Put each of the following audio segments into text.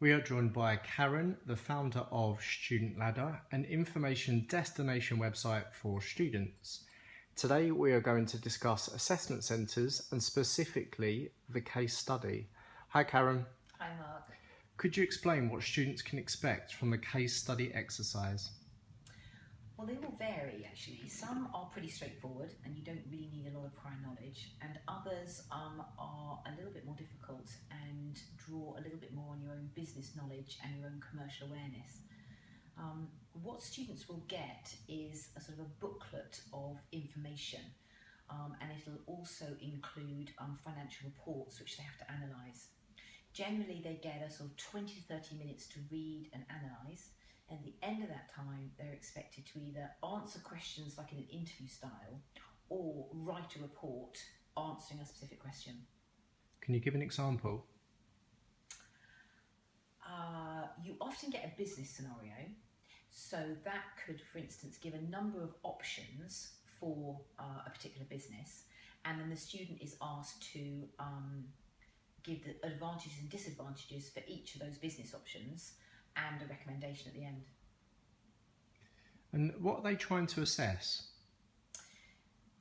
We are joined by Karen, the founder of Student Ladder, an information destination website for students. Today we are going to discuss assessment centres and specifically the case study. Hi Karen. Hi Mark. Could you explain what students can expect from the case study exercise? Well, they will vary actually. Some are pretty straightforward and you don't really need a lot of prior knowledge, and others are a little bit more difficult and draw a little bit more on your own business knowledge and your own commercial awareness. What students will get is a sort of a booklet of information, and it'll also include financial reports which they have to analyse. Generally they get a sort of 20 to 30 minutes to read and analyse. At the end of that time, they're expected to either answer questions like in an interview style or write a report answering a specific question. Can you give an example? You often get a business scenario. So that could, for instance, give a number of options for a particular business, and then the student is asked to give the advantages and disadvantages for each of those business options and a recommendation at the end. And what are they trying to assess?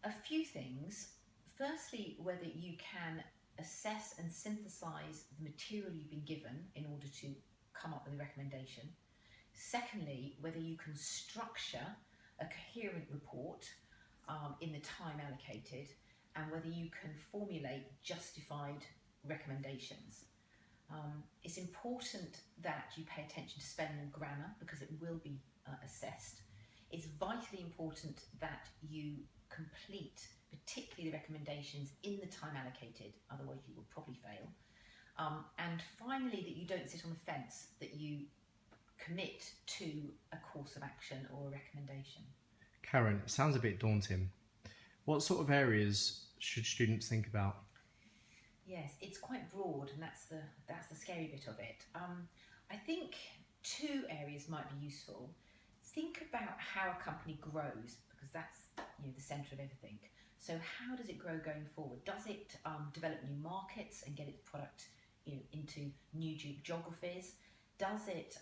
A few things. Firstly, whether you can assess and synthesize the material you've been given in order to come up with a recommendation. Secondly, whether you can structure a coherent report in the time allocated, and whether you can formulate justified recommendations. It's important that you pay attention to spelling and grammar because it will be assessed. It's vitally important that you complete particularly the recommendations in the time allocated, otherwise you will probably fail. And finally, that you don't sit on the fence, that you commit to a course of action or a recommendation. Karen, it sounds a bit daunting. What sort of areas should students think about? Yes, it's quite broad, and that's the scary bit of it. I think two areas might be useful. Think about how a company grows, because that's the centre of everything. So how does it grow going forward? Does it develop new markets and get its product into new geographies? Does it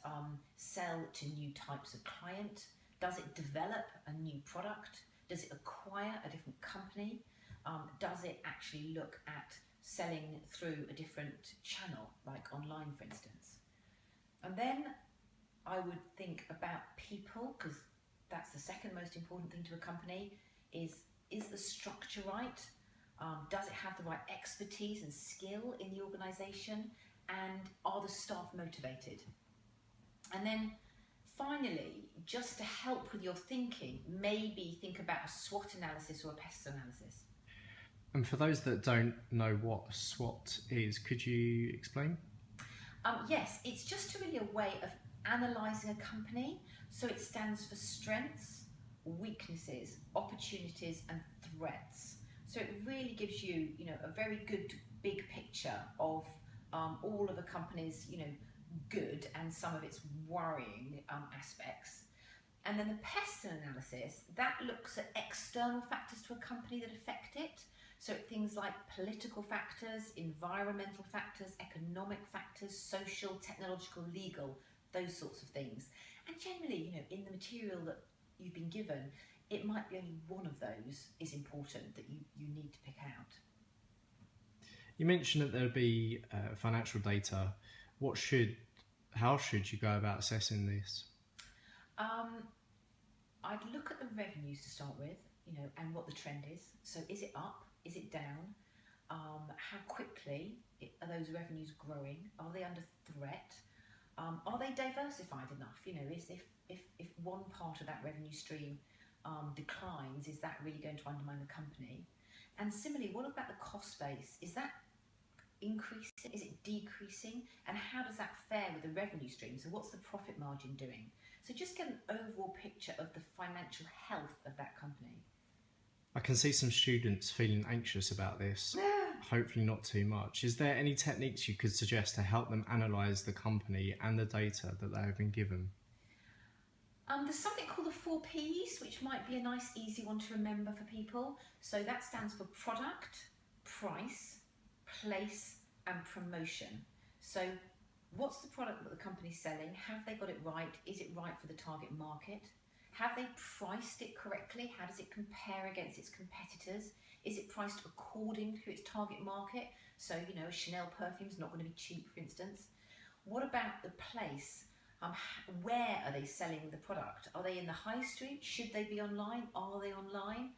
sell to new types of client? Does it develop a new product? Does it acquire a different company? Does it actually look at selling through a different channel, like online, for instance? And then I would think about people, because that's the second most important thing to a company. Is the structure right? Does it have the right expertise and skill in the organisation? And are the staff motivated? And then finally, just to help with your thinking, maybe think about a SWOT analysis or a PEST analysis. And for those that don't know what SWOT is, could you explain? Yes, it's just really a way of analysing a company. So it stands for strengths, weaknesses, opportunities and threats. So it really gives you, a very good big picture of all of a company's, good and some of its worrying aspects. And then the PEST analysis, that looks at external factors to a company that affect it. So things like political factors, environmental factors, economic factors, social, technological, legal, those sorts of things. And generally, in the material that you've been given, it might be only one of those is important that you need to pick out. You mentioned that there'd be financial data. How should you go about assessing this? I'd look at the revenues to start with, and what the trend is. So is it up? Is it down? How quickly are those revenues growing? Are they under threat? Are they diversified enough? If one part of that revenue stream declines, is that really going to undermine the company? And similarly, what about the cost base? Is that increasing? Is it decreasing? And how does that fare with the revenue stream? So what's the profit margin doing? So just get an overall picture of the financial health of that company. I can see some students feeling anxious about this. Hopefully not too much. Is there any techniques you could suggest to help them analyse the company and the data that they have been given? There's something called the 4 Ps, which might be a nice easy one to remember for people. So that stands for product, price, place and promotion. So What's the product that the company's selling? Have they got it right? Is it right for the target market? Have they priced it correctly? How does it compare against its competitors? Is it priced according to its target market? So, you know, a Chanel perfume is not going to be cheap, for instance. What about the place? Where are they selling the product? Are they in the high street? Should they be online? Are they online?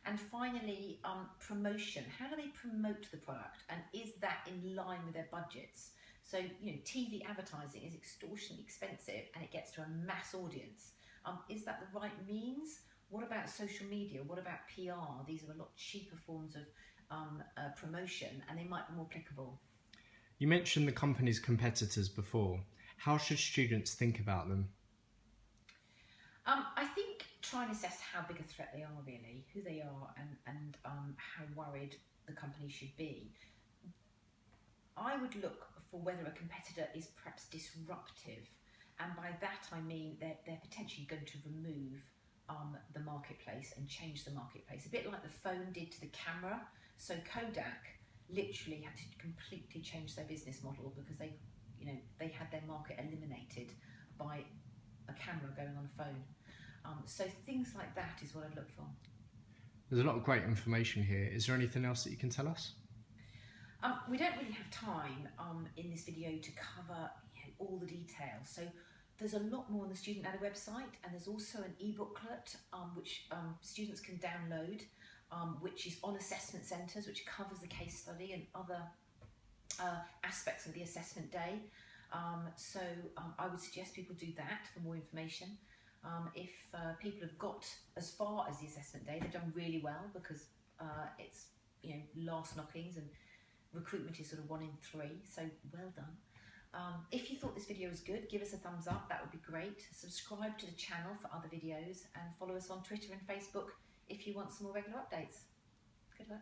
And finally, promotion. How do they promote the product? And is that in line with their budgets? So, you know, TV advertising is extortionately expensive and it gets to a mass audience. Is that the right means? What about social media? What about PR? These are a lot cheaper forms of promotion and they might be more applicable. You mentioned the company's competitors before. How should students think about them? I think try and assess how big a threat they are really, who they are and how worried the company should be. I would look for whether a competitor is perhaps disruptive, and by that I mean they're potentially going to remove the marketplace and change the marketplace, a bit like the phone did to the camera. So Kodak literally had to completely change their business model because they had their market eliminated by a camera going on a phone. So things like that is what I'd look for. There's a lot of great information here. Is there anything else that you can tell us? We don't really have time in this video to cover all the details. So there's a lot more on the Student Ladder website, and there's also an e-booklet which students can download, which is on assessment centres, which covers the case study and other aspects of the assessment day. So I would suggest people do that for more information. If people have got as far as the assessment day, they've done really well because it's last knockings and recruitment is sort of 1 in 3, so well done. If you thought this video was good, give us a thumbs up, that would be great. Subscribe to the channel for other videos and follow us on Twitter and Facebook if you want some more regular updates. Good luck.